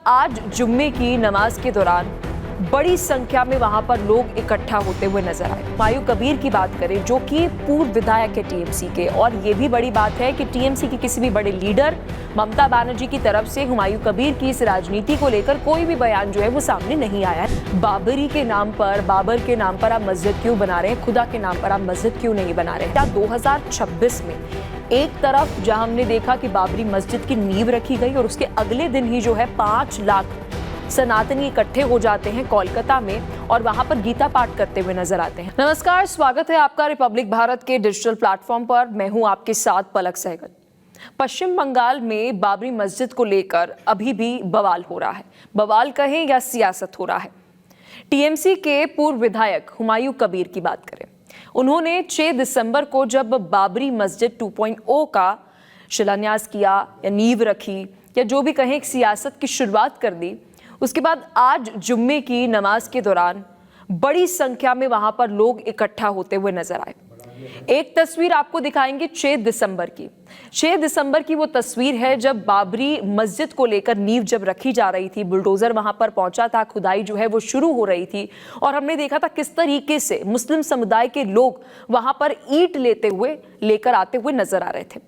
आज जुम्मे की नमाज के दौरान बड़ी संख्या में वहां पर लोग इकट्ठा होते हुए नजर आए। हुमायूं कबीर की बात करें जो कि पूर्व विधायक है टीएमसी के, और ये भी बड़ी बात है कि टीएमसी के किसी भी बड़े लीडर ममता बनर्जी की तरफ से हुमायूं कबीर की इस राजनीति को लेकर कोई भी बयान जो है वो सामने नहीं आया है। बाबर के नाम पर आप मस्जिद क्यों बना रहे हैं, खुदा के नाम पर आप मस्जिद क्यों नहीं बना रहे हैं? क्या 2026 में एक तरफ जहां हमने देखा कि बाबरी मस्जिद की नींव रखी गई और उसके अगले दिन ही जो है 5 लाख सनातनी इकट्ठे हो जाते हैं कोलकाता में और वहां पर गीता पाठ करते हुए नजर आते हैं। नमस्कार, स्वागत है आपका रिपब्लिक भारत के डिजिटल प्लेटफॉर्म पर। मैं हूं आपके साथ पलक सहगल। पश्चिम बंगाल में बाबरी मस्जिद को लेकर अभी भी बवाल हो रहा है। बवाल कहें या सियासत हो रहा है। टीएमसी के पूर्व विधायक हुमायूं कबीर की बात करें, उन्होंने 6 दिसंबर को जब बाबरी मस्जिद 2.0 का शिलान्यास किया या नींव रखी या जो भी कहें, एक सियासत की शुरुआत कर दी। उसके बाद आज जुम्मे की नमाज के दौरान बड़ी संख्या में वहां पर लोग इकट्ठा होते हुए नजर आए। एक तस्वीर आपको दिखाएंगे 6 दिसंबर की। 6 दिसंबर की वो तस्वीर है जब बाबरी मस्जिद को लेकर नींव जब रखी जा रही थी, बुलडोजर वहां पर पहुंचा था, खुदाई जो है वो शुरू हो रही थी और हमने देखा था किस तरीके से मुस्लिम समुदाय के लोग वहां पर ईंट लेकर आते हुए नजर आ रहे थे।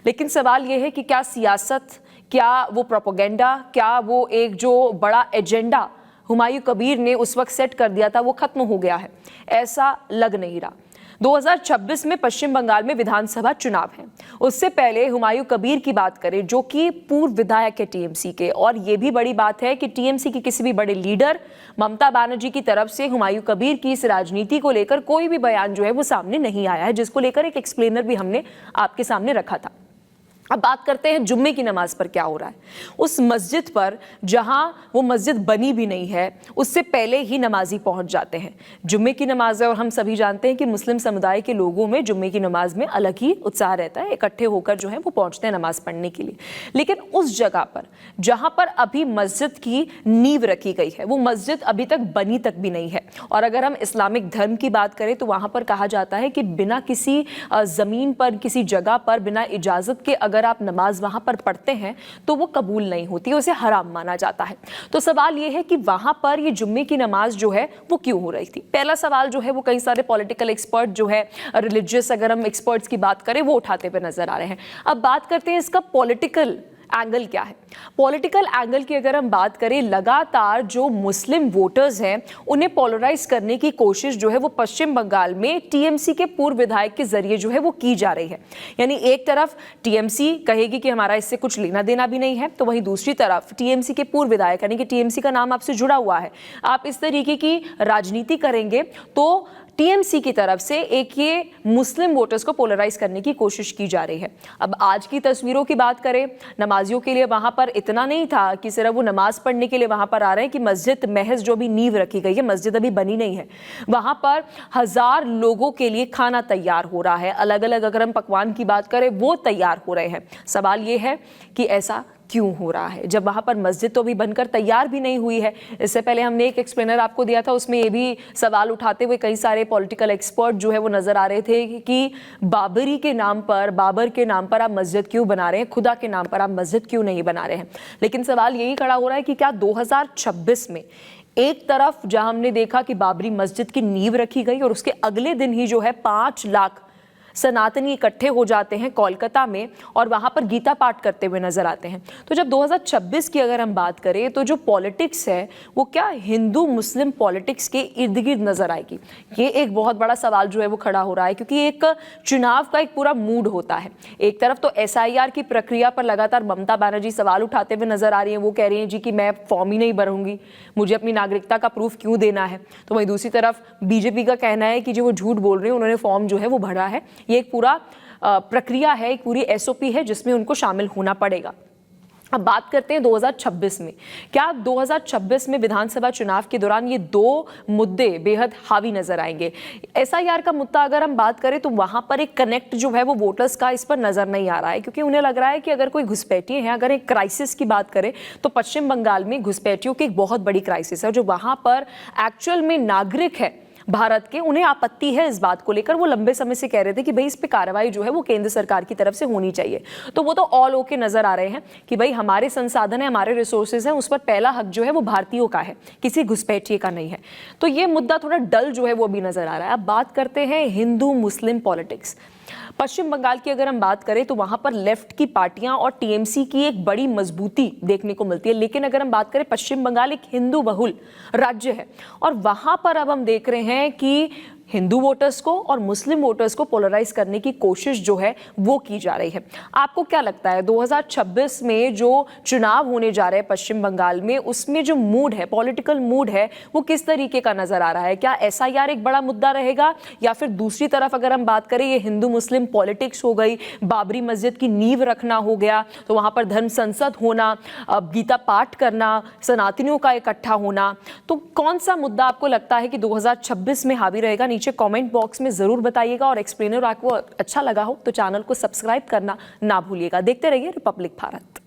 लेकिन सवाल यह है कि क्या सियासत, क्या वो प्रोपेगेंडा, क्या वो एक जो बड़ा एजेंडा हुमायूं कबीर ने उस वक्त सेट कर दिया था वो खत्म हो गया है? ऐसा लग नहीं रहा। 2026 में पश्चिम बंगाल में विधानसभा चुनाव हैं। उससे पहले हुमायूं कबीर की बात करें जो कि पूर्व विधायक है टीएमसी के, और ये भी बड़ी बात है कि टीएमसी के किसी भी बड़े लीडर ममता बनर्जी की तरफ से हुमायूं कबीर की इस राजनीति को लेकर कोई भी बयान जो है वो सामने नहीं आया है, जिसको लेकर एक एक्सप्लेनर भी हमने आपके सामने रखा था। अब बात करते हैं जुम्मे की नमाज पर क्या हो रहा है। उस मस्जिद पर जहां वो मस्जिद बनी भी नहीं है, उससे पहले ही नमाजी पहुंच जाते हैं। जुम्मे की नमाज है और हम सभी जानते हैं कि मुस्लिम समुदाय के लोगों में जुम्मे की नमाज में अलग ही उत्साह रहता है, इकट्ठे होकर जो है वो पहुंचते हैं नमाज पढ़ने के लिए। लेकिन उस जगह पर जहां पर अभी मस्जिद की नींव रखी गई है, वो मस्जिद अभी तक बनी तक भी नहीं है। और अगर हम इस्लामिक धर्म की बात करें तो वहां पर कहा जाता है कि बिना किसी जमीन पर, किसी जगह पर, बिना इजाजत के अगर आप नमाज वहां पर पढ़ते हैं तो वो कबूल नहीं होती, उसे हराम माना जाता है। तो सवाल ये है कि वहां पर ये जुम्मे की नमाज जो है वो क्यों हो रही थी? पहला सवाल जो है वो कई सारे पॉलिटिकल एक्सपर्ट जो है, रिलीजियस अगर हम एक्सपर्ट्स की बात करें, वो उठाते हुए नजर आ रहे हैं। अब बात करते हैं इसका पॉलिटिकल एंगल क्या है। पॉलिटिकल एंगल की अगर हम बात करें, लगातार जो मुस्लिम वोटर्स हैं उन्हें पोलराइज करने की कोशिश जो है वो पश्चिम बंगाल में टीएमसी के पूर्व विधायक के जरिए जो है वो की जा रही है। यानी एक तरफ टीएमसी कहेगी कि हमारा इससे कुछ लेना देना भी नहीं है, तो वहीं दूसरी तरफ टीएमसी के पूर्व विधायक, यानी कि टीएमसी का नाम आपसे जुड़ा हुआ है, आप इस तरीके की राजनीति करेंगे तो टीएमसी की तरफ से एक ये मुस्लिम वोटर्स को पोलराइज करने की कोशिश की जा रही है। अब आज की तस्वीरों की बात करें, नमाजियों के लिए वहां पर इतना नहीं था कि सिर्फ वो नमाज पढ़ने के लिए वहां पर आ रहे हैं कि मस्जिद महज जो भी नींव रखी गई है, मस्जिद अभी बनी नहीं है, वहां पर 1000 लोगों के लिए खाना तैयार हो रहा है। अलग अलग अगर हम पकवान की बात करें वो तैयार हो रहे हैं। सवाल ये है कि ऐसा क्यों हो रहा है जब वहां पर मस्जिद तो अभी बनकर तैयार भी नहीं हुई है? इससे पहले हमने एक एक्सप्लेनर आपको दिया था, उसमें ये भी सवाल उठाते हुए कई सारे पॉलिटिकल एक्सपर्ट जो है वो नजर आ रहे थे कि बाबर के नाम पर आप मस्जिद क्यों बना रहे हैं, खुदा के नाम पर आप मस्जिद क्यों नहीं बना रहे हैं। लेकिन सवाल यही खड़ा हो रहा है कि क्या 2026 में एक तरफ जहां हमने देखा कि बाबरी मस्जिद की नींव रखी गई और उसके अगले दिन ही जो है 5 लाख सनातनी इकट्ठे हो जाते हैं कोलकाता में और वहां पर गीता पाठ करते हुए नजर आते हैं। तो जब 2026 की अगर हम बात करें तो जो पॉलिटिक्स है वो क्या हिंदू मुस्लिम पॉलिटिक्स के इर्द गिर्द नजर आएगी? ये एक बहुत बड़ा सवाल जो है वो खड़ा हो रहा है, क्योंकि एक चुनाव का एक पूरा मूड होता है। एक तरफ तो एसआईआर की प्रक्रिया पर लगातार ममता बनर्जी सवाल उठाते हुए नजर आ रही है। वो कह रही हैं जी कि मैं फॉर्म ही नहीं भरूंगी, मुझे अपनी नागरिकता का प्रूफ क्यों देना है। तो वहीं दूसरी तरफ बीजेपी का कहना है कि जो वो झूठ बोल रहे हैं, उन्होंने फॉर्म जो है वो भरा है। ये एक पूरा प्रक्रिया है, एक पूरी एसओपी है जिसमें उनको शामिल होना पड़ेगा। अब बात करते हैं 2026 में। क्या 2026 में विधानसभा चुनाव के दौरान ये 2 मुद्दे बेहद हावी नजर आएंगे? एसआईआर का मुद्दा अगर हम बात करें तो वहां पर एक कनेक्ट जो है वो वोटर्स का इस पर नजर नहीं आ रहा है, क्योंकि उन्हें लग रहा है कि अगर कोई घुसपैठिए हैं, अगर एक क्राइसिस की बात करें तो पश्चिम बंगाल में घुसपैठियों की एक बहुत बड़ी क्राइसिस है। जो वहां पर एक्चुअल में नागरिक है भारत के, उन्हें आपत्ति है इस बात को लेकर। वो लंबे समय से कह रहे थे कि भाई इस पे कार्रवाई जो है वो केंद्र सरकार की तरफ से होनी चाहिए। तो वो तो ऑल ओके नजर आ रहे हैं कि भाई हमारे संसाधन है, हमारे रिसोर्सेज हैं, उस पर पहला हक जो है वो भारतीयों का है, किसी घुसपैठिए का नहीं है। तो ये मुद्दा थोड़ा डल जो है वो भी नजर आ रहा है। अब बात करते हैं हिंदू मुस्लिम पॉलिटिक्स। पश्चिम बंगाल की अगर हम बात करें तो वहां पर लेफ्ट की पार्टियां और टीएमसी की एक बड़ी मजबूती देखने को मिलती है। लेकिन अगर हम बात करें, पश्चिम बंगाल एक हिंदू बहुल राज्य है और वहां पर अब हम देख रहे हैं कि हिंदू वोटर्स को और मुस्लिम वोटर्स को पोलराइज करने की कोशिश जो है वो की जा रही है। आपको क्या लगता है 2026 में जो चुनाव होने जा रहे हैं पश्चिम बंगाल में, उसमें जो मूड है, पॉलिटिकल मूड है, वो किस तरीके का नजर आ रहा है? क्या एसआईआर एक बड़ा मुद्दा रहेगा, या फिर दूसरी तरफ अगर हम बात करें, ये हिंदू मुस्लिम पॉलिटिक्स हो गई, बाबरी मस्जिद की नींव रखना हो गया, तो वहां पर धर्म संसद होना, गीता पाठ करना, सनातनियों का इकट्ठा होना, तो कौन सा मुद्दा आपको लगता है कि 2026 में हावी रहेगा? नीचे कमेंट बॉक्स में जरूर बताइएगा। और एक्सप्लेनर आपको अच्छा लगा हो तो चैनल को सब्सक्राइब करना ना भूलिएगा। देखते रहिए रिपब्लिक भारत।